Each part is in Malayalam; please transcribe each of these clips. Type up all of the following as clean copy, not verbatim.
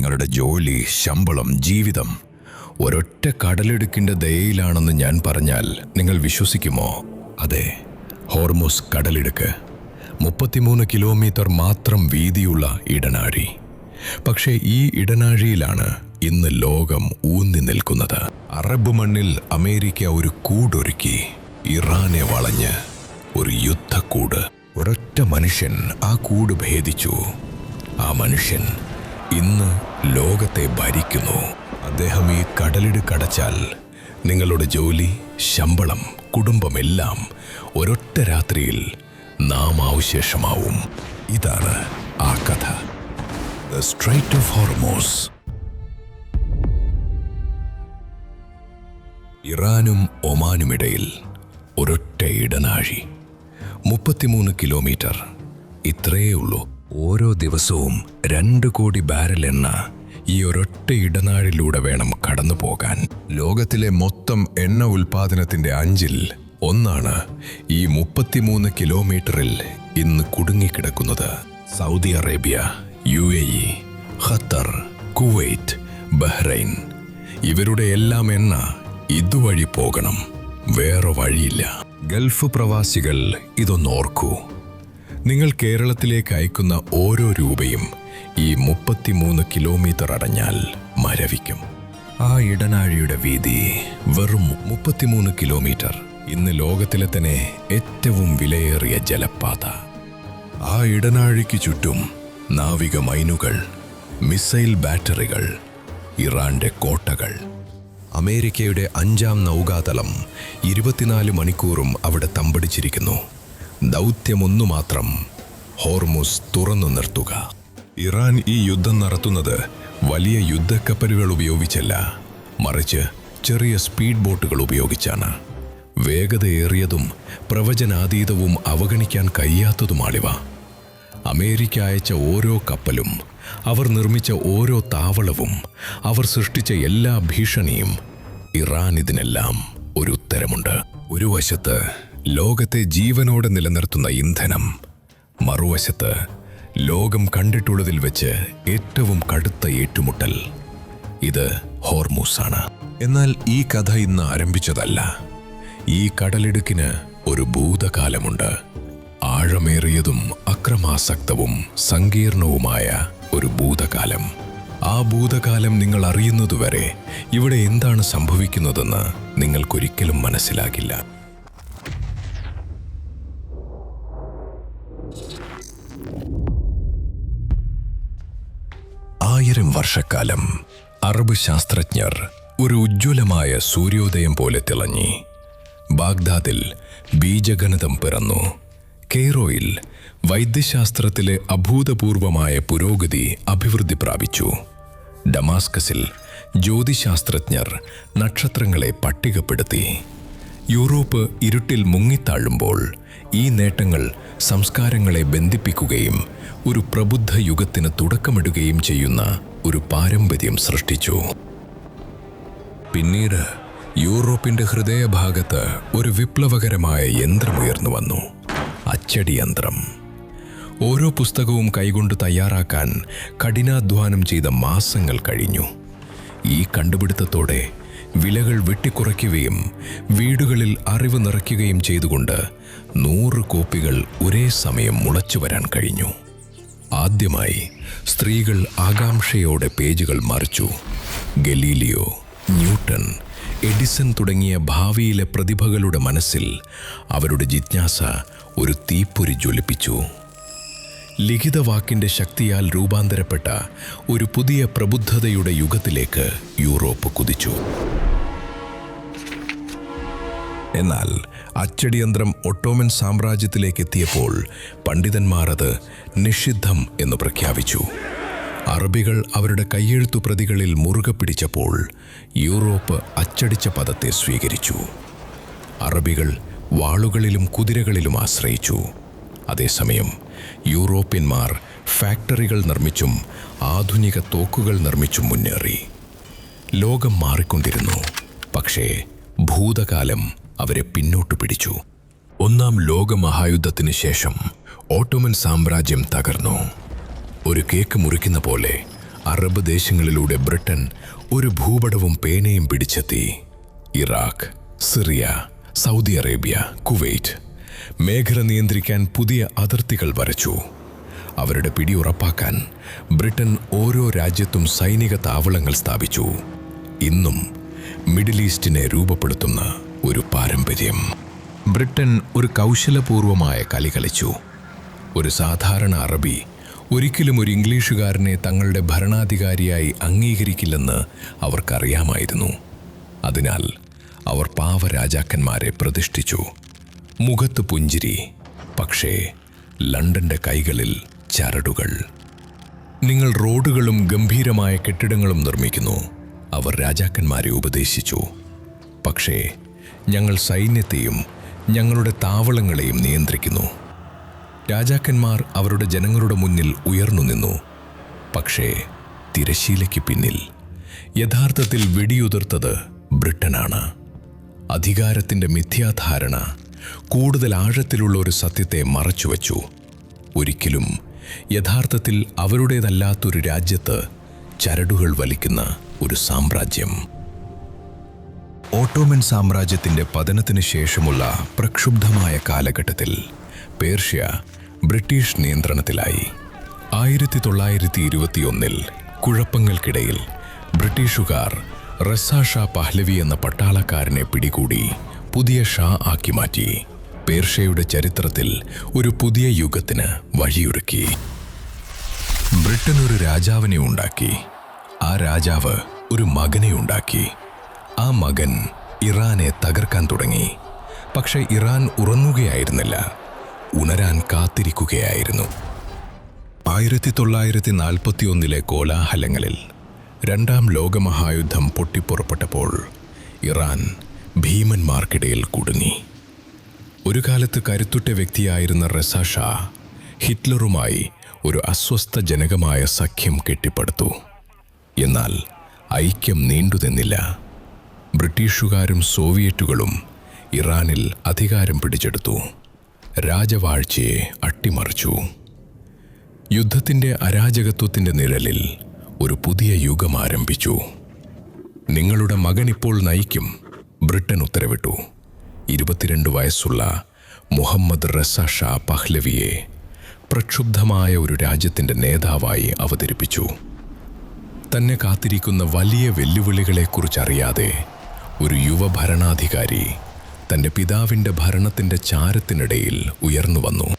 നിങ്ങളുടെ ജോലി, ശമ്പളം, ജീവിതം ഒരൊറ്റ കടലിടുക്കിൻ്റെ ദയയിലാണെന്ന് ഞാൻ പറഞ്ഞാൽ നിങ്ങൾ വിശ്വസിക്കുമോ? അതെ, ഹോർമുസ് കടലിടുക്ക് 33 കിലോമീറ്റർ മാത്രം വീതിയുള്ള ഇടനാഴി. പക്ഷേ ഈ ഇടനാഴിയിലാണ് ഇന്ന് ലോകം ഊന്നി നിൽക്കുന്നത്. അറബ് മണ്ണിൽ അമേരിക്ക ഒരു കൂടൊരുക്കി, ഇറാനെ വളഞ്ഞ് ഒരു യുദ്ധക്കൂട്. ഒരൊറ്റ മനുഷ്യൻ ആ കൂട് ഭേദിച്ചു. ആ മനുഷ്യൻ ഇന്ന് ലോകത്തെ ഭരിക്കുന്നു. അദ്ദേഹം ഈ കടലിടുക്കടച്ചാൽ നിങ്ങളുടെ ജോലി, ശമ്പളം, കുടുംബമെല്ലാം ഒരൊറ്റ രാത്രിയിൽ നാം അവശേഷമാവും. ഇതാണ് ആ കഥ. The straight of Hormuz. ഇറാനും ഒമാനുമിടയിൽ ഒരൊറ്റ ഇടനാഴി, 33 കിലോമീറ്റർ. ഇത്രയേ ഉള്ളൂ. ഓരോ ദിവസവും 2 കോടി ബാരൽ എണ്ണ ഈ ഒരൊറ്റ ഇടനാഴിലൂടെ വേണം കടന്നു പോകാൻ. ലോകത്തിലെ മൊത്തം എണ്ണ ഉൽപാദനത്തിന്റെ 1/5 ഈ 33 കിലോമീറ്ററിൽ ഇന്ന് കുടുങ്ങിക്കിടക്കുന്നത്. Saudi Arabia, UAE, Qatar, Kuwait, Bahrain, ഇവരുടെ എല്ലാം എണ്ണ ഇതുവഴി പോകണം. വേറെ വഴിയില്ല. ഗൾഫ് പ്രവാസികൾ ഇതൊന്നോർക്കൂ. നിങ്ങൾ കേരളത്തിലേക്ക് അയക്കുന്ന ഓരോ രൂപയും ഈ 33 കിലോമീറ്റർ അടഞ്ഞാൽ മരവിക്കും. ആ ഇടനാഴിയുടെ വീതി വെറും 33 കിലോമീറ്റർ. ഇന്ന് ലോകത്തിലെ തന്നെ ഏറ്റവും വിലയേറിയ ജലപാത. ആ ഇടനാഴിക്ക് ചുറ്റും നാവിക മൈനുകൾ, മിസൈൽ ബാറ്ററികൾ, ഇറാന്റെ കോട്ടകൾ. അമേരിക്കയുടെ 5ാം നൗകാതലം 24 മണിക്കൂറും അവിടെ തമ്പടിച്ചിരിക്കുന്നു. ദൗത്യമൊന്നു മാത്രം: ഹോർമുസ് തുറന്നു നിർത്തുക. ഇറാൻ ഈ യുദ്ധം നടത്തുന്നത് വലിയ യുദ്ധക്കപ്പലുകൾ ഉപയോഗിച്ചല്ല, മറിച്ച് ചെറിയ സ്പീഡ് ബോട്ടുകൾ ഉപയോഗിച്ചാണ്. വേഗതയേറിയതും പ്രവചനാതീതവും അവഗണിക്കാൻ കഴിയാത്തതുമാണിവ. അമേരിക്ക അയച്ച ഓരോ കപ്പലും, അവർ നിർമ്മിച്ച ഓരോ താവളവും, അവർ സൃഷ്ടിച്ച എല്ലാ ഭീഷണിയും, ഇറാൻ ഇതിനെല്ലാം ഒരു ഉത്തരമുണ്ട്. ഒരു വശത്ത് ലോകത്തെ ജീവനോടെ നിലനിർത്തുന്ന ഇന്ധനം, മറുവശത്ത് ലോകം കണ്ടിട്ടുള്ളതിൽ വെച്ച് ഏറ്റവും കടുത്ത ഏറ്റുമുട്ടൽ. ഇത് ഹോർമൂസാണ്. എന്നാൽ ഈ കഥ ഇന്ന് ആരംഭിച്ചതല്ല. ഈ കടലിടുക്കിന് ഒരു ഭൂതകാലമുണ്ട്. ആഴമേറിയതും അക്രമാസക്തവും സങ്കീർണവുമായ ഒരു ഭൂതകാലം. ആ ഭൂതകാലം നിങ്ങൾ അറിയുന്നതുവരെ ഇവിടെ എന്താണ് സംഭവിക്കുന്നതെന്ന് നിങ്ങൾക്കൊരിക്കലും മനസ്സിലാകില്ല. 1000 വർഷക്കാലം അറബ് ശാസ്ത്രജ്ഞർ ഒരു ഉജ്ജ്വലമായ സൂര്യോദയം പോലെ തിളങ്ങി. ബാഗ്ദാദിൽ ബീജഗണിതം പിറന്നു. കെയ്റോയിൽ വൈദ്യശാസ്ത്രത്തിലെ അഭൂതപൂർവമായ പുരോഗതി അഭിവൃദ്ധി പ്രാപിച്ചു. ഡമാസ്കസിൽ ജ്യോതിശാസ്ത്രജ്ഞർ നക്ഷത്രങ്ങളെ പട്ടികപ്പെടുത്തി. യൂറോപ്പ് ഇരുട്ടിൽ മുങ്ങിത്താഴുമ്പോൾ ഈ നേട്ടങ്ങൾ സംസ്കാരങ്ങളെ ബന്ധിപ്പിക്കുകയും ഒരു പ്രബുദ്ധ യുഗത്തിന് തുടക്കമിടുകയും ചെയ്യുന്ന ഒരു പാരമ്പര്യം സൃഷ്ടിച്ചു. പിന്നീട് യൂറോപ്പിന്റെ ഹൃദയഭാഗത്ത് ഒരു വിപ്ലവകരമായ യന്ത്രമുയർന്നു വന്നു: അച്ചടി യന്ത്രം. ഓരോ പുസ്തകവും കൈകൊണ്ട് തയ്യാറാക്കാൻ കഠിനാധ്വാനം ചെയ്ത മാസങ്ങൾ കഴിഞ്ഞു. ഈ കണ്ടുപിടുത്തത്തോടെ വിലകൾ വെട്ടിക്കുറയ്ക്കുകയും വീടുകളിൽ അറിവ് നിറയ്ക്കുകയും ചെയ്തുകൊണ്ട് 100 കോപ്പികൾ ഒരേ സമയം മുളച്ചു വരാൻ കഴിഞ്ഞു. ആദ്യമായി സ്ത്രീകൾ ആകാംക്ഷയോടെ പേജുകൾ മറിച്ചു. ഗലീലിയോ, ന്യൂട്ടൺ, എഡിസൺ തുടങ്ങിയ ഭാവിയിലെ പ്രതിഭകളുടെ മനസ്സിൽ അവരുടെ ജിജ്ഞാസ ഒരു തീപ്പൊരി ജ്വലിപ്പിച്ചു. ലിഖിതവാക്കിൻ്റെ ശക്തിയാൽ രൂപാന്തരപ്പെട്ട ഒരു പുതിയ പ്രബുദ്ധതയുടെ യുഗത്തിലേക്ക് യൂറോപ്പ് കുതിച്ചു. എന്നാൽ അച്ചടിയന്ത്രം ഒട്ടോമൻ സാമ്രാജ്യത്തിലേക്ക് എത്തിയപ്പോൾ പണ്ഡിതന്മാർ അത് നിഷിദ്ധം എന്ന് പ്രഖ്യാപിച്ചു. അറബികൾ അവരുടെ കയ്യെഴുത്തു പ്രതികളിൽ മുറുകെ പിടിച്ചപ്പോൾ യൂറോപ്പ് അച്ചടിച്ച പദത്തെ സ്വീകരിച്ചു. അറബികൾ വാളുകളിലും കുതിരകളിലും ആശ്രയിച്ചു. അതേസമയം യൂറോപ്യന്മാർ ഫാക്ടറികൾ നിർമ്മിച്ചും ആധുനിക തോക്കുകൾ നിർമ്മിച്ചും മുന്നേറി. ലോകം മാറിക്കൊണ്ടിരുന്നു. പക്ഷേ ഭൂതകാലം അവരെ പിന്നോട്ടു പിടിച്ചു. 1-ാം ലോകമഹായുദ്ധത്തിന് ശേഷം ഓട്ടോമൻ സാമ്രാജ്യം തകർന്നു. ഒരു കേക്ക് മുറിക്കുന്ന പോലെ അറബ് ദേശങ്ങളിലൂടെ ബ്രിട്ടൻ ഒരു ഭൂപടവും പേനയും പിടിച്ചെത്തി. Iraq, Syria, Saudi Arabia, Kuwait മേഖല നിയന്ത്രിക്കാൻ പുതിയ അതിർത്തികൾ വരച്ചു. അവരുടെ പിടി ഉറപ്പാക്കാൻ ബ്രിട്ടൻ ഓരോ രാജ്യത്തും സൈനിക താവളങ്ങൾ സ്ഥാപിച്ചു. ഇന്നും മിഡിൽ ഈസ്റ്റിനെ രൂപപ്പെടുത്തുന്ന ഒരു പാരമ്പര്യം. ബ്രിട്ടൻ ഒരു കൗശലപൂർവമായ കളി കളിച്ചു. ഒരു സാധാരണ അറബി ഒരിക്കലും ഒരു ഇംഗ്ലീഷുകാരനെ തങ്ങളുടെ ഭരണാധികാരിയായി അംഗീകരിക്കില്ലെന്ന് അവർക്കറിയാമായിരുന്നു. അതിനാൽ അവർ പാവരാജാക്കന്മാരെ പ്രതിഷ്ഠിച്ചു. മുഖത്ത് പുഞ്ചിരി, പക്ഷേ ലണ്ടന്റെ കൈകളിൽ ചരടുകൾ. നിങ്ങൾ റോഡുകളും ഗംഭീരമായ കെട്ടിടങ്ങളും നിർമ്മിക്കുന്നു, അവർ രാജാക്കന്മാരെ ഉപദേശിച്ചു. പക്ഷേ ഞങ്ങൾ സൈന്യത്തെയും ഞങ്ങളുടെ താവളങ്ങളെയും നിയന്ത്രിക്കുന്നു. രാജാക്കന്മാർ അവരുടെ ജനങ്ങളുടെ മുന്നിൽ ഉയർന്നു നിന്നു. പക്ഷേ തിരശീലയ്ക്ക് പിന്നിൽ യഥാർത്ഥത്തിൽ വെടിയുതിർത്തത് ബ്രിട്ടനാണ്. അധികാരത്തിൻ്റെ മിഥ്യാധാരണ കൂടുതൽ ആഴത്തിലുള്ള ഒരു സത്യത്തെ മറച്ചുവെച്ചു. ഒരിക്കലും യഥാർത്ഥത്തിൽ അവരുടേതല്ലാത്തൊരു രാജ്യത്ത് ചരടുകൾ വലിക്കുന്ന ഒരു സാമ്രാജ്യം. ഓട്ടോമൻ സാമ്രാജ്യത്തിൻ്റെ പതനത്തിന് ശേഷമുള്ള പ്രക്ഷുബ്ധമായ കാലഘട്ടത്തിൽ പേർഷ്യ ബ്രിട്ടീഷ് നിയന്ത്രണത്തിലായി. 1921 കുഴപ്പങ്ങൾക്കിടയിൽ ബ്രിട്ടീഷുകാർ റസാ ഷാ പഹ്ലവി എന്ന പട്ടാളക്കാരനെ പിടികൂടി പുതിയ ഷാ ആക്കി മാറ്റി. പേർഷ്യയുടെ ചരിത്രത്തിൽ ഒരു പുതിയ യുഗത്തിന് വഴിയൊരുക്കി. ബ്രിട്ടൻ ഒരു രാജാവിനെ ഉണ്ടാക്കി. ആ രാജാവ് ഒരു മകനെ ഉണ്ടാക്കി. ആ മകൻ ഇറാനെ തകർക്കാൻ തുടങ്ങി. പക്ഷെ ഇറാൻ ഉറങ്ങുകയായിരുന്നില്ല, ഉണരാൻ കാത്തിരിക്കുകയായിരുന്നു. 1941 കോലാഹലങ്ങളിൽ രണ്ടാം ലോകമഹായുദ്ധം പൊട്ടിപ്പുറപ്പെട്ടപ്പോൾ ഇറാൻ ഭീമന്മാർക്കിടയിൽ കുടുങ്ങി. ഒരു കാലത്ത് കരുത്തുറ്റ വ്യക്തിയായിരുന്ന റസാ ഷാ ഹിറ്റ്ലറുമായി ഒരു അസ്വസ്ഥജനകമായ സഖ്യം കെട്ടിപ്പടുത്തു. എന്നാൽ ഐക്യം നീണ്ടുനിന്നില്ല. ബ്രിട്ടീഷുകാരും സോവിയറ്റുകളും ഇറാനിൽ അധികാരം പിടിച്ചെടുത്തു. രാജവാഴ്ചയെ അട്ടിമറിച്ചു. യുദ്ധത്തിൻ്റെ അരാജകത്വത്തിൻ്റെ നിഴലിൽ ഒരു പുതിയ യുഗം ആരംഭിച്ചു. നിങ്ങളുടെ മകൻ ഇപ്പോൾ നയിക്കും, ബ്രിട്ടൻ ഉത്തരവിട്ടു. 22 വയസ്സുള്ള മുഹമ്മദ് റസാ ഷാ പഹ്ലവിയെ പ്രക്ഷുബ്ധമായ ഒരു രാജ്യത്തിൻ്റെ നേതാവായി അവതരിപ്പിച്ചു. തന്നെ കാത്തിരിക്കുന്ന വലിയ വെല്ലുവിളികളെക്കുറിച്ചറിയാതെ ഒരു യുവ ഭരണാധികാരി തൻ്റെ പിതാവിൻ്റെ ഭരണത്തിൻ്റെ ചാരത്തിനിടയിൽ ഉയർന്നു വന്നു.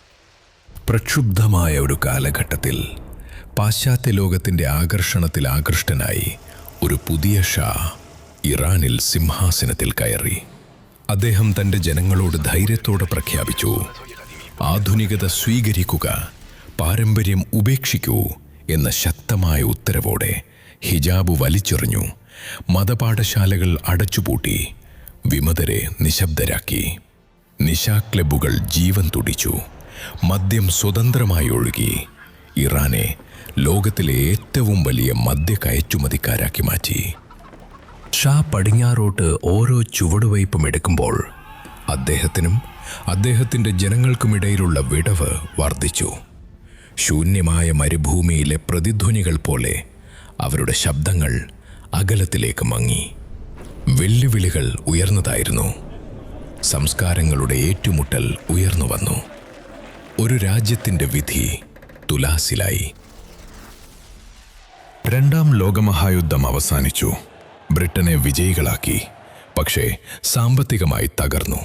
പ്രക്ഷുബ്ധമായ ഒരു കാലഘട്ടത്തിൽ പാശ്ചാത്യ ലോകത്തിൻ്റെ ആകർഷണത്തിൽ ആകൃഷ്ടനായി ഒരു പുതിയ ഷാ ഇറാനിൽ സിംഹാസനത്തിൽ കയറി. അദ്ദേഹം തൻ്റെ ജനങ്ങളോട് ധൈര്യത്തോടെ പ്രഖ്യാപിച്ചു, ആധുനികത സ്വീകരിക്കുക, പാരമ്പര്യം ഉപേക്ഷിക്കൂ എന്ന ശക്തമായ ഉത്തരവോടെ ഹിജാബ് വലിച്ചെറിഞ്ഞു. മതപാഠശാലകൾ അടച്ചുപൂട്ടി, വിമതരെ നിശബ്ദരാക്കി. നിശാ ക്ലബ്ബുകൾ ജീവൻ തുടിച്ചു. മദ്യം സ്വതന്ത്രമായി ഒഴുകി. ഇറാനെ ലോകത്തിലെ ഏറ്റവും വലിയ മദ്യ കയറ്റുമതിക്കാരാക്കി മാറ്റി. ഷാ പടിഞ്ഞാറോട്ട് ഓരോ ചുവടുവയ്പും എടുക്കുമ്പോൾ അദ്ദേഹത്തിനും അദ്ദേഹത്തിൻ്റെ ജനങ്ങൾക്കുമിടയിലുള്ള വിടവ് വർദ്ധിച്ചു. ശൂന്യമായ മരുഭൂമിയിലെ പ്രതിധ്വനികൾ പോലെ അവരുടെ ശബ്ദങ്ങൾ അകലത്തിലേക്ക് മങ്ങി. വെല്ലുവിളികൾ ഉയർന്നതായിരുന്നു. സംസ്കാരങ്ങളുടെ ഏറ്റുമുട്ടൽ ഉയർന്നു വന്നു. ഒരു രാജ്യത്തിൻ്റെ വിധി തുലാസിലായി. രണ്ടാം ലോകമഹായുദ്ധം അവസാനിച്ചു. ബ്രിട്ടനെ വിജയികളാക്കി. പക്ഷേ സാമ്പത്തികമായി തകർന്നു.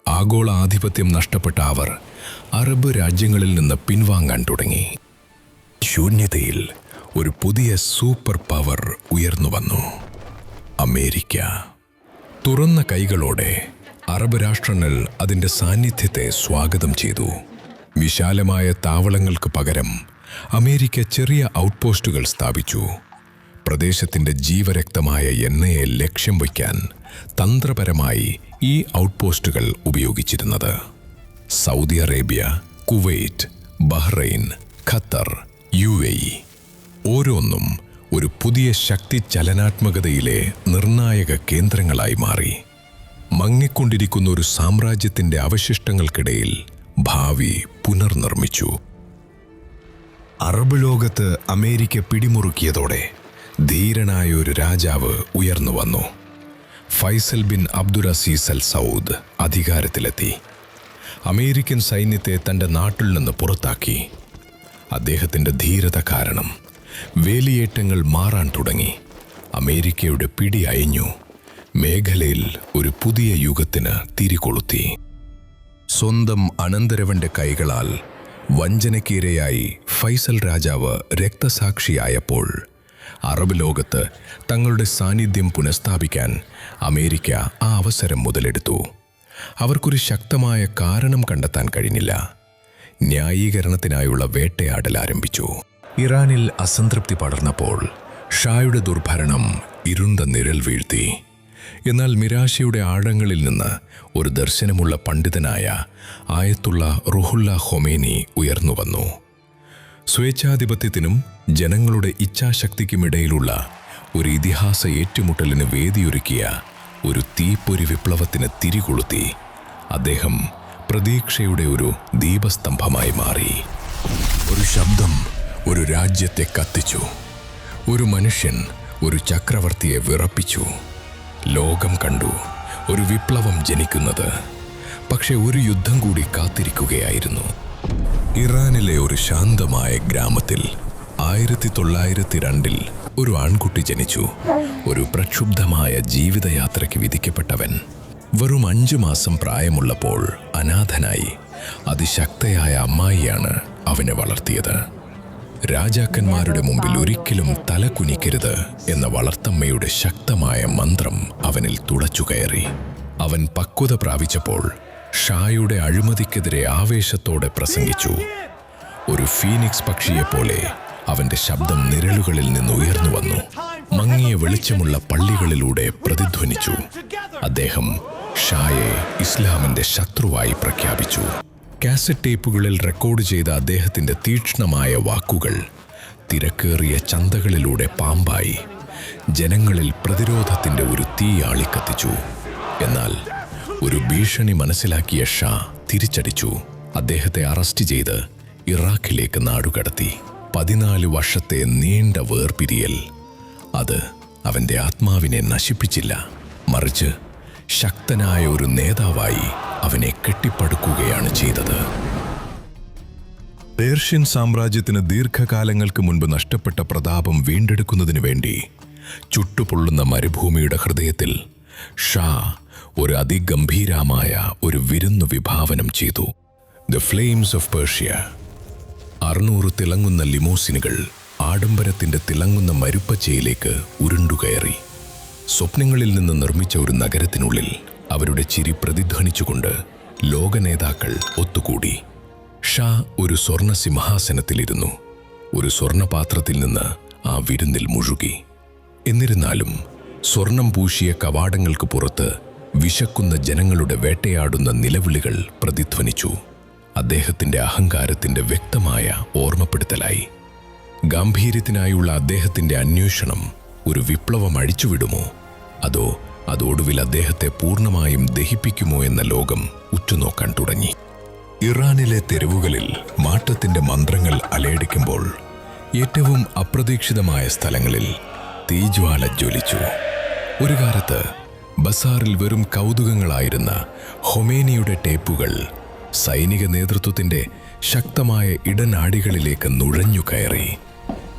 ആഗോള ആധിപത്യം നഷ്ടപ്പെട്ട അവർ അറബ് രാജ്യങ്ങളിൽ നിന്ന് പിൻവാങ്ങാൻ തുടങ്ങി. ശൂന്യതയിൽ ഒരു പുതിയ സൂപ്പർ പവർ ഉയർന്നു വന്നു, അമേരിക്ക. തുറന്ന കൈകളോടെ അറബ് രാഷ്ട്രങ്ങൾ അതിൻ്റെ സാന്നിധ്യത്തെ സ്വാഗതം ചെയ്തു. വിശാലമായ താവളങ്ങൾക്ക് പകരം അമേരിക്ക ചെറിയ ഔട്ട്പോസ്റ്റുകൾ സ്ഥാപിച്ചു. പ്രദേശത്തിൻ്റെ ജീവരക്തമായ എണ്ണയെ ലക്ഷ്യം വയ്ക്കാൻ തന്ത്രപരമായി ഈ ഔട്ട്പോസ്റ്റുകൾ ഉപയോഗിച്ചിരുന്നത്. Saudi Arabia, Kuwait, Bahrain, Qatar, UAE ഓരോന്നും ഒരു പുതിയ ശക്തി ചലനാത്മകതയിലെ നിർണായക കേന്ദ്രങ്ങളായി മാറി. മങ്ങിക്കൊണ്ടിരിക്കുന്ന ഒരു സാമ്രാജ്യത്തിൻ്റെ അവശിഷ്ടങ്ങൾക്കിടയിൽ ഭാവി പുനർനിർമ്മിച്ചു. അറബ് ലോകത്ത് അമേരിക്ക പിടിമുറുക്കിയതോടെ ധീരനായ ഒരു രാജാവ് ഉയർന്നു വന്നു. Faisal bin അബ്ദുറസീസ് Al Saud അധികാരത്തിലെത്തി. American സൈന്യത്തെ തൻ്റെ നാട്ടിൽ നിന്ന് പുറത്താക്കി. അദ്ദേഹത്തിൻ്റെ ധീരത കാരണം വേലിയേറ്റങ്ങൾ മാറാൻ തുടങ്ങി. അമേരിക്കയുടെ പിടി അയഞ്ഞു. മേഖലയിൽ ഒരു പുതിയ യുഗത്തിന് തിരികൊളുത്തി. സ്വന്തം അനന്തരവന്റെ കൈകളാൽ വഞ്ചനയ്ക്കിരയായി ഫൈസൽ രാജാവ് രക്തസാക്ഷിയായപ്പോൾ അറബ് ലോകത്ത് തങ്ങളുടെ സാന്നിധ്യം പുനഃസ്ഥാപിക്കാൻ അമേരിക്ക ആ അവസരം മുതലെടുത്തു. അവർക്കൊരു ശക്തമായ കാരണം കണ്ടെത്താൻ കഴിഞ്ഞില്ല. ന്യായീകരണത്തിനായുള്ള വേട്ടയാടൽ ആരംഭിച്ചു. ഇറാനിൽ അസംതൃപ്തി പടർന്നപ്പോൾ ഷായുടെ ദുർഭരണം ഇരുണ്ട നിഴൽ വീഴ്ത്തി. എന്നാൽ നിരാശയുടെ ആഴങ്ങളിൽ നിന്ന് ഒരു ദർശനമുള്ള പണ്ഡിതനായ ആയത്തുള്ള റുഹുല്ല ഖൊമേനി ഉയർന്നു വന്നു. സ്വേച്ഛാധിപത്യത്തിനും ജനങ്ങളുടെ ഇച്ഛാശക്തിക്കുമിടയിലുള്ള ഒരു ഇതിഹാസ ഏറ്റുമുട്ടലിന് വേദിയൊരുക്കിയ ഒരു തീപ്പൊരി വിപ്ലവത്തിന് തിരികൊളുത്തി. അദ്ദേഹം പ്രതീക്ഷയുടെ ഒരു ദീപസ്തംഭമായി മാറി. ഒരു ശബ്ദം ഒരു രാജ്യത്തെ കത്തിച്ചു. ഒരു മനുഷ്യൻ ഒരു ചക്രവർത്തിയെ വിറപ്പിച്ചു. ലോകം കണ്ടു ഒരു വിപ്ലവം ജനിക്കുന്നത്. പക്ഷെ ഒരു യുദ്ധം കൂടി കാത്തിരിക്കുകയായിരുന്നു. ഇറാനിലെ ഒരു ശാന്തമായ ഗ്രാമത്തിൽ 1902 ഒരു ആൺകുട്ടി ജനിച്ചു. ഒരു പ്രക്ഷുബ്ധമായ ജീവിതയാത്രയ്ക്ക് വിധിക്കപ്പെട്ടവൻ. വെറും 5 മാസം പ്രായമുള്ളപ്പോൾ അനാഥനായി അതിശക്തയായ അമ്മായിയാണ് അവനെ വളർത്തിയത്. രാജാക്കന്മാരുടെ മുമ്പിൽ ഒരിക്കലും തല കുനിക്കരുത് എന്ന വളർത്തമ്മയുടെ ശക്തമായ മന്ത്രം അവനിൽ തുളച്ചുകയറി. അവൻ പക്വത പ്രാപിച്ചപ്പോൾ ഷായുടെ അഴിമതിക്കെതിരെ ആവേശത്തോടെ പ്രസംഗിച്ചു. ഒരു ഫീനിക്സ് പക്ഷിയെപ്പോലെ അവന്റെ ശബ്ദം നിഴലുകളിൽ നിന്ന് ഉയർന്നു വന്നു. മങ്ങിയ വെളിച്ചമുള്ള പള്ളികളിലൂടെ പ്രതിധ്വനിച്ചു. അദ്ദേഹം ഷായെ ഇസ്ലാമിന്റെ ശത്രുവായി പ്രഖ്യാപിച്ചു. കാസറ്റ് ടേപ്പുകളിൽ റെക്കോർഡ് ചെയ്ത അദ്ദേഹത്തിന്റെ തീക്ഷ്ണമായ വാക്കുകൾ തിരക്കേറിയ ചന്തകളിലൂടെ പാമ്പായി ജനങ്ങളിൽ പ്രതിരോധത്തിന്റെ ഒരു തീ ആളിക്കത്തിച്ചു. എന്നാൽ ഒരു ഭീഷണി മനസ്സിലാക്കിയ ഷാ തിരിച്ചടിച്ചു. അദ്ദേഹത്തെ അറസ്റ്റ് ചെയ്ത് ഇറാഖിലേക്ക് നാടുകടത്തി. 14 വർഷത്തെ നീണ്ട വേർപിരിയൽ അത് അവന്റെ ആത്മാവിനെ നശിപ്പിച്ചില്ല. മറിച്ച് ശക്തനായ ഒരു നേതാവായി അവനെ കെട്ടിപ്പടുക്കുകയാണ് ചെയ്തത്. പേർഷ്യൻ സാമ്രാജ്യത്തിന് ദീർഘകാലങ്ങൾക്ക് മുൻപ് നഷ്ടപ്പെട്ട പ്രതാപം വീണ്ടെടുക്കുന്നതിനു വേണ്ടി ചുട്ടുപൊള്ളുന്ന മരുഭൂമിയുടെ ഹൃദയത്തിൽ ഷാ ഒരു അതിഗംഭീരമായ ഒരു വിരുന്നു വിഭാവനം ചെയ്തു. The flames of Persia. 600 തിളങ്ങുന്ന ലിമോസിനുകൾ ആഡംബരത്തിന്റെ തിളങ്ങുന്ന മരുപ്പച്ചയിലേക്ക് ഉരുണ്ടുകയറി. സ്വപ്നങ്ങളിൽ നിന്ന് നിർമ്മിച്ച ഒരു നഗരത്തിനുള്ളിൽ അവരുടെ ചിരി പ്രതിധ്വനിച്ചുകൊണ്ട് ലോക നേതാക്കൾ ഒത്തുകൂടി. ഷാ ഒരു സ്വർണ്ണ സിംഹാസനത്തിലിരുന്നു. ഒരു സ്വർണ്ണപാത്രത്തിൽ നിന്ന് ആ വിരുന്നിൽ മുഴുകി. എന്നിരുന്നാലും സ്വർണം പൂശിയ കവാടങ്ങൾക്ക് പുറത്ത് വിശക്കുന്ന ജനങ്ങളുടെ വേട്ടയാടുന്ന നിലവിളികൾ പ്രതിധ്വനിച്ചു. അദ്ദേഹത്തിന്റെ അഹങ്കാരത്തിന്റെ വ്യക്തമായ ഓർമ്മപ്പെടുത്തലായി. ഗാംഭീര്യത്തിനായുള്ള അദ്ദേഹത്തിന്റെ അന്വേഷണം ഒരു വിപ്ലവം അഴിച്ചുവിടുമോ, അതോ അതോടുവിൽ അദ്ദേഹത്തെ പൂർണ്ണമായും ദഹിപ്പിക്കുമോ എന്ന ലോകം ഉറ്റുനോക്കാൻ തുടങ്ങി. ഇറാനിലെ തെരുവുകളിൽ മാറ്റത്തിന്റെ മന്ത്രങ്ങൾ അലയടിക്കുമ്പോൾ ഏറ്റവും അപ്രതീക്ഷിതമായ സ്ഥലങ്ങളിൽ തീജ്വാല ജ്വലിച്ചു. ഒരു കാലത്ത് ബസാറിൽ വെറും കൗതുകങ്ങളായിരുന്ന ഖൊമേനിയുടെ ടേപ്പുകൾ സൈനിക നേതൃത്വത്തിന്റെ ശക്തമായ ഇടനാടികളിലേക്ക് നുഴഞ്ഞു കയറി.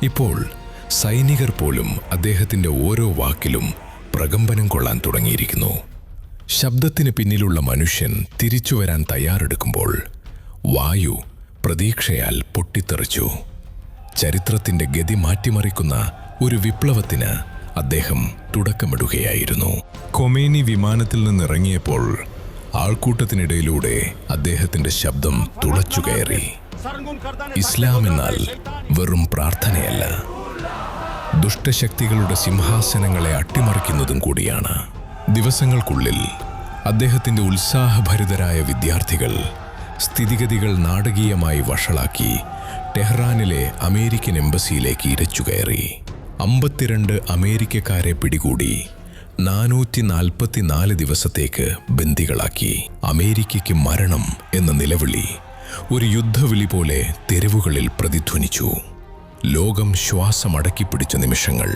ഇപ്പോൾ സൈനികർ പോലും അദ്ദേഹത്തിന്റെ ഓരോ വാക്കിലും പ്രകമ്പനം കൊള്ളാൻ തുടങ്ങിയിരിക്കുന്നു. ശബ്ദത്തിന് പിന്നിലുള്ള മനുഷ്യൻ തിരിച്ചുവരാൻ തയ്യാറെടുക്കുമ്പോൾ വായു പ്രതീക്ഷയാൽ പൊട്ടിത്തെറിച്ചു. ചരിത്രത്തിന്റെ ഗതി മാറ്റിമറിക്കുന്ന ഒരു വിപ്ലവത്തിന് അദ്ദേഹം തുടക്കമിടുകയായിരുന്നു. ഖൊമേനി വിമാനത്തിൽ നിന്നിറങ്ങിയപ്പോൾ ആൾക്കൂട്ടത്തിനിടയിലൂടെ അദ്ദേഹത്തിന്റെ ശബ്ദം തുളച്ചുകയറി. ഇസ്ലാം എന്നാൽ വെറും പ്രാർത്ഥനയല്ല, ദുഷ്ടശക്തികളുടെ സിംഹാസനങ്ങളെ അട്ടിമറിക്കുന്നതും കൂടിയാണ്. ദിവസങ്ങൾക്കുള്ളിൽ അദ്ദേഹത്തിന്റെ ഉത്സാഹഭരിതരായ വിദ്യാർത്ഥികൾ സ്ഥിതിഗതികൾ നാടകീയമായി വഷളാക്കി ടെഹ്റാനിലെ അമേരിക്കൻ എംബസിയിലേക്ക് ഇരച്ചുകയറി. 52 അമേരിക്കക്കാരെ പിടികൂടി 444 ദിവസത്തേക്ക് ബന്ദികളാക്കി. അമേരിക്കയ്ക്ക് മരണം എന്ന നിലവിളി ഒരു യുദ്ധവിളി പോലെ തെരുവുകളിൽ പ്രതിധ്വനിച്ചു. ലോകം ശ്വാസമടക്കിപ്പിടിച്ച നിമിഷങ്ങൾ.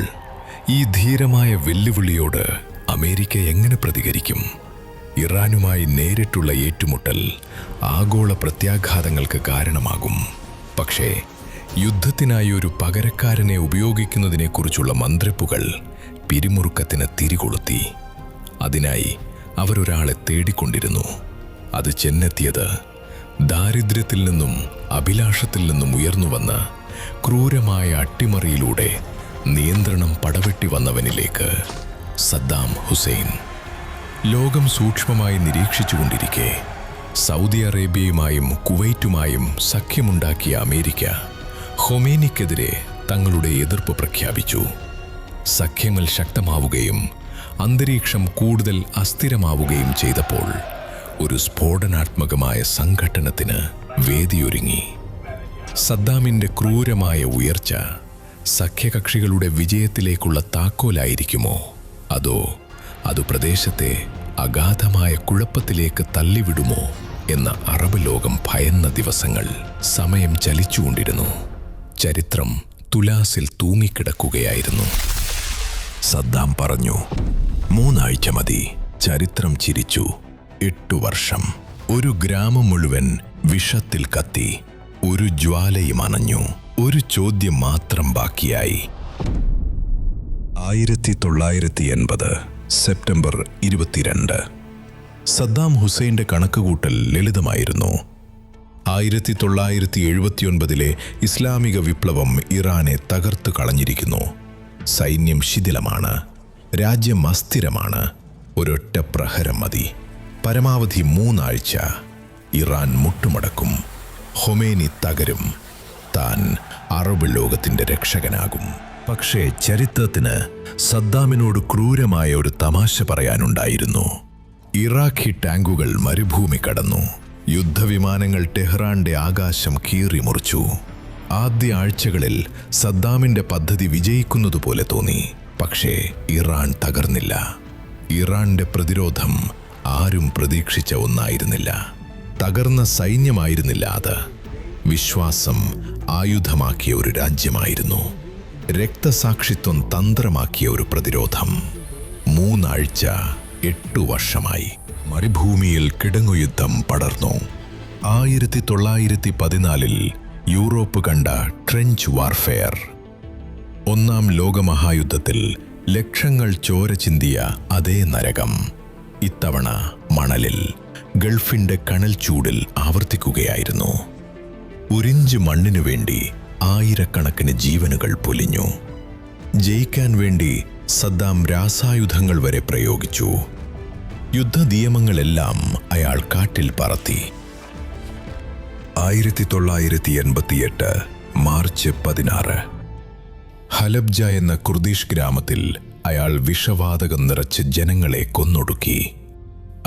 ഈ ധീരമായ വെല്ലുവിളിയോട് അമേരിക്ക എങ്ങനെ പ്രതികരിക്കും? ഇറാനുമായി നേരിട്ടുള്ള ഏറ്റുമുട്ടൽ ആഗോള പ്രത്യാഘാതങ്ങൾക്ക് കാരണമാകും. പക്ഷേ യുദ്ധത്തിനായി ഒരു പകരക്കാരനെ ഉപയോഗിക്കുന്നതിനെക്കുറിച്ചുള്ള മന്ത്രിപ്പുകൾ പിരിമുറുക്കത്തിന് തിരികൊളുത്തി. അതിനായി അവരൊരാളെ തേടിക്കൊണ്ടിരുന്നു. അത് ചെന്നെത്തിയത് ദാരിദ്ര്യത്തിൽ നിന്നും അഭിലാഷത്തിൽ നിന്നും ഉയർന്നുവന്ന് ക്രൂരമായ അട്ടിമറിയിലൂടെ നിയന്ത്രണം പടവെട്ടി വന്നവനിലേക്ക്, സദ്ദാം ഹുസൈൻ. ലോകം സൂക്ഷ്മമായി നിരീക്ഷിച്ചുകൊണ്ടിരിക്കെ സൗദി അറേബ്യയുമായും കുവൈറ്റുമായും സഖ്യമുണ്ടാക്കിയ അമേരിക്ക ഖൊമേനിക്കെതിരെ തങ്ങളുടെ എതിർപ്പ് പ്രഖ്യാപിച്ചു. സഖ്യങ്ങൾ ശക്തമാവുകയും അന്തരീക്ഷം കൂടുതൽ അസ്ഥിരമാവുകയും ചെയ്തപ്പോൾ ഒരു സ്ഫോടനാത്മകമായ സംഘട്ടനത്തിന് വേദിയൊരുങ്ങി. സദ്ദാമിൻ്റെ ക്രൂരമായ ഉയർച്ച സഖ്യകക്ഷികളുടെ വിജയത്തിലേക്കുള്ള താക്കോലായിരിക്കുമോ? അതോ അത് പ്രദേശത്തെ അഗാധമായ കുഴപ്പത്തിലേക്ക് തള്ളിവിടുമോ എന്ന അറബ് ലോകം ഭയന്ന ദിവസങ്ങൾ. സമയം ചലിച്ചുകൊണ്ടിരുന്നു. ചരിത്രം തുലാസിൽ തൂങ്ങിക്കിടക്കുകയായിരുന്നു. സദ്ദാം പറഞ്ഞു, 3 ആഴ്ച മതി. ചരിത്രം ചിരിച്ചു. 8 വർഷം. ഒരു ഗ്രാമം മുഴുവൻ വിഷത്തിൽ കത്തി. ഒരു ജ്വാലയും അണഞ്ഞു. ഒരു ചോദ്യം മാത്രം ബാക്കിയായി. 1980 സെപ്റ്റംബർ 22. സദ്ദാം ഹുസൈൻ്റെ കണക്കുകൂട്ടൽ ലളിതമായിരുന്നു. 1979 ഇസ്ലാമിക വിപ്ലവം ഇറാനെ തകർത്തു കളഞ്ഞിരിക്കുന്നു. സൈന്യം ശിഥിലമാണ്. രാജ്യം അസ്ഥിരമാണ്. ഒരൊറ്റ പ്രഹരം മതി. പരമാവധി 3 ആഴ്ച. ഇറാൻ മുട്ടുമടക്കും. ഖൊമേനി തകരും. താൻ അറബ് ലോകത്തിൻ്റെ രക്ഷകനാകും. പക്ഷേ ചരിത്രത്തിന് സദ്ദാമിനോട് ക്രൂരമായ ഒരു തമാശ പറയാനുണ്ടായിരുന്നു. ഇറാഖി ടാങ്കുകൾ മരുഭൂമി കടന്നു. യുദ്ധവിമാനങ്ങൾ ടെഹ്റാന്റെ ആകാശം കീറിമുറിച്ചു. ആദ്യ ആഴ്ചകളിൽ സദ്ദാമിൻ്റെ പദ്ധതി വിജയിക്കുന്നതുപോലെ തോന്നി. പക്ഷേ ഇറാൻ തകർന്നില്ല. ഇറാന്റെ പ്രതിരോധം ആരും പ്രതീക്ഷിച്ച ഒന്നായിരുന്നില്ല. തകർന്ന സൈന്യമായിരുന്നില്ല അത്. വിശ്വാസം ആയുധമാക്കിയ ഒരു രാജ്യമായിരുന്നു. രക്തസാക്ഷിത്വം തന്ത്രമാക്കിയ ഒരു പ്രതിരോധം. 3 ആഴ്ച, 8 വർഷമായി. മരുഭൂമിയിൽ കിടങ്ങുയുദ്ധം പടർന്നു. 1914 യൂറോപ്പ് കണ്ട ട്രെഞ്ച് വാർഫെയർ. 1-ാം ലോകമഹായുദ്ധത്തിൽ ലക്ഷങ്ങൾ ചോര ചിന്തിയ അതേ നരകം ഇത്തവണ മണലിൽ, ഗൾഫിൻ്റെ കനൽ ചൂടിൽ ആവർത്തിക്കുകയായിരുന്നു. ഉരിഞ്ച് മണ്ണിനു വേണ്ടി ആയിരക്കണക്കിന് ജീവനുകൾ പൊലിഞ്ഞു. ജയിക്കാൻ വേണ്ടി സദ്ദാം രാസായുധങ്ങൾ വരെ പ്രയോഗിച്ചു. യുദ്ധ നിയമങ്ങളെല്ലാം അയാൾ കാട്ടിൽ പറത്തി. 1988 മാർച്ച് 16 ഹലബ്ജ എന്ന കുർദിഷ് ഗ്രാമത്തിൽ അയാൾ വിഷവാതകം നിറച്ച് ജനങ്ങളെ കൊന്നൊടുക്കി.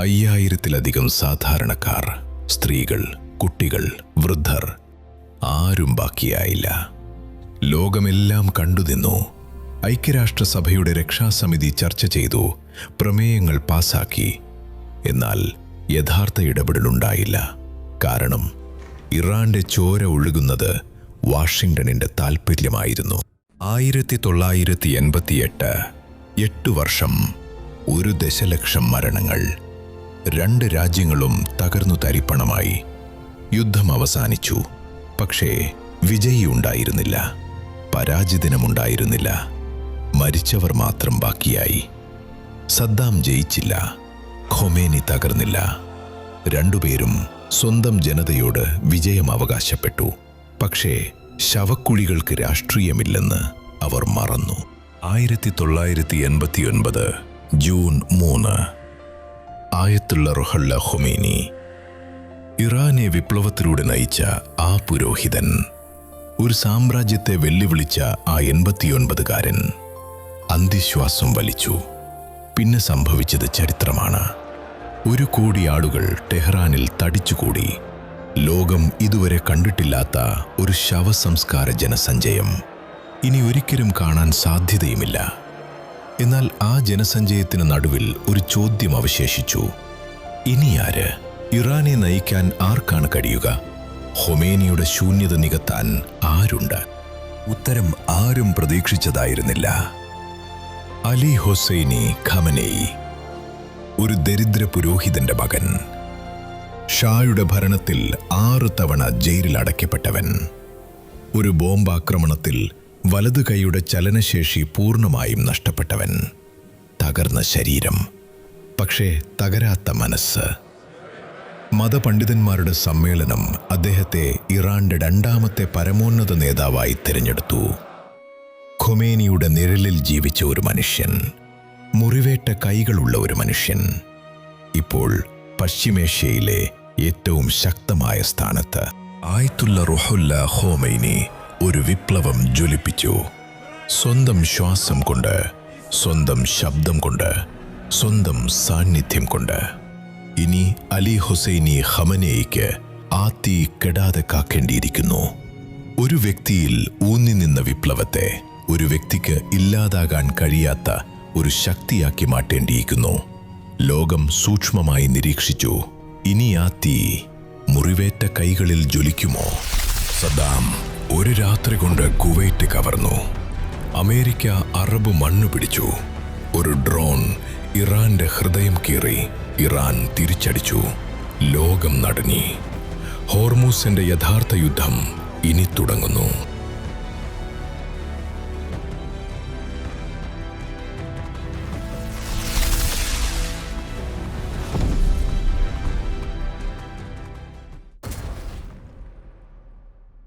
5000-ത്തിലധികം സാധാരണക്കാർ, സ്ത്രീകൾ, കുട്ടികൾ, വൃദ്ധർ, ആരും ബാക്കിയായില്ല. ലോകമെല്ലാം കണ്ടുനിന്നു. ഐക്യരാഷ്ട്രസഭയുടെ രക്ഷാസമിതി ചർച്ച ചെയ്തു, പ്രമേയങ്ങൾ പാസാക്കി. എന്നാൽ യഥാർത്ഥ ഇടപെടലുണ്ടായില്ല. കാരണം ഇറാന്റെ ചോര ഒഴുകുന്നത് വാഷിംഗ്ടണിന്റെ താൽപ്പര്യമായിരുന്നു. 1988 8 വർഷം, 1 ദശലക്ഷം മരണങ്ങൾ. 2 രാജ്യങ്ങളും തകർന്നു തരിപ്പണമായി. യുദ്ധം അവസാനിച്ചു. പക്ഷേ വിജയിയുണ്ടായിരുന്നില്ല. പരാജിതനുമുണ്ടായിരുന്നില്ല. മരിച്ചവർ മാത്രം ബാക്കിയായി. സദ്ദാം ജയിച്ചില്ല. ഖൊമേനി തകർന്നില്ല. 2 പേരും സ്വന്തം ജനതയോട് വിജയം അവകാശപ്പെട്ടു. പക്ഷേ ശവക്കുഴികൾക്ക് രാഷ്ട്രീയമില്ലെന്ന് അവർ മറന്നു. 1989 ജൂൺ 3 ആയത്തുള്ള റുഹുല്ല ഖൊമേനി, ഇറാനെ വിപ്ലവത്തിലൂടെ നയിച്ച ആ പുരോഹിതൻ, ഒരു സാമ്രാജ്യത്തെ വെല്ലുവിളിച്ച ആ 89കാരൻ അന്ത്യശ്വാസം വലിച്ചു. പിന്നെ സംഭവിച്ചത് ചരിത്രമാണ്. 1 കോടി ആളുകൾ ടെഹ്റാനിൽ തടിച്ചുകൂടി. ലോകം ഇതുവരെ കണ്ടിട്ടില്ലാത്ത ഒരു ശവസംസ്കാര ജനസഞ്ചയം. ഇനി ഒരിക്കലും കാണാൻ സാധ്യതയുമില്ല. എന്നാൽ ആ ജനസഞ്ചയത്തിന് നടുവിൽ ഒരു ചോദ്യം അവശേഷിച്ചു. ഇനിയാര്? ഇറാനെ നയിക്കാൻ ആർക്കാണ് കഴിയുക? ഖൊമേനിയുടെ ശൂന്യത നികത്താൻ ആരുണ്ട്? ഉത്തരം ആരും പ്രതീക്ഷിച്ചതായിരുന്നില്ല. അലി ഹൊസൈനി ഖമനേയി, ഒരു ദരിദ്ര പുരോഹിതന്റെ മകൻ, ഷായുടെ ഭരണത്തിൽ 6 തവണ ജയിലിൽ അടയ്ക്കപ്പെട്ടവൻ, ഒരു ബോംബാക്രമണത്തിൽ വലതു കൈയുടെ ചലനശേഷി പൂർണ്ണമായും നഷ്ടപ്പെട്ടവൻ, തകർന്ന ശരീരം, പക്ഷേ തകരാത്ത മനസ്സ്. മതപണ്ഡിതന്മാരുടെ സമ്മേളനം അദ്ദേഹത്തെ ഇറാന്റെ 2ാമത്തെ പരമോന്നത നേതാവായി തിരഞ്ഞെടുത്തു. ഖൊമേനിയുടെ നിഴലിൽ ജീവിച്ച ഒരു മനുഷ്യൻ, മുറിവേറ്റ കൈകളുള്ള ഒരു മനുഷ്യൻ, ഇപ്പോൾ പശ്ചിമേഷ്യയിലെ ഏറ്റവും ശക്തമായ സ്ഥാനത്ത്. ആയത്തുല്ല റുഹുല്ല ഖൊമൈനി ഒരു വിപ്ലവം ജ്വലിപ്പിച്ചു. സ്വന്തം ശ്വാസം കൊണ്ട്, സ്വന്തം ശബ്ദം കൊണ്ട്, സ്വന്തം സാന്നിധ്യം കൊണ്ട്. ഇനി അലി ഹൊസൈനി ഖമനേയിക്ക് ആ തീ കെടാതെ കാക്കേണ്ടിയിരിക്കുന്നു. ഒരു വ്യക്തിയിൽ ഊന്നി നിന്ന വിപ്ലവത്തെ ഒരു വ്യക്തിക്ക് ഇല്ലാതാകാൻ കഴിയാത്ത ഒരു ശക്തിയാക്കി മാറ്റേണ്ടിയിരിക്കുന്നു. ലോകം സൂക്ഷ്മമായി നിരീക്ഷിച്ചു. ഇനി ആ തീ മുറിവേറ്റ കൈകളിൽ ജ്വലിക്കുമോ? സദ്ദാം ഒരു രാത്രി കൊണ്ട് കുവൈറ്റ് കവർന്നു. അമേരിക്ക അറബ് മണ്ണു പിടിച്ചു. ഒരു ഡ്രോൺ ഇറാന്റെ ഹൃദയം കീറി. ഇറാൻ തിരിച്ചടിച്ചു. ലോകം നടുങ്ങി. ഹോർമൂസിന്റെ യഥാർത്ഥ യുദ്ധം ഇനി തുടങ്ങുന്നു.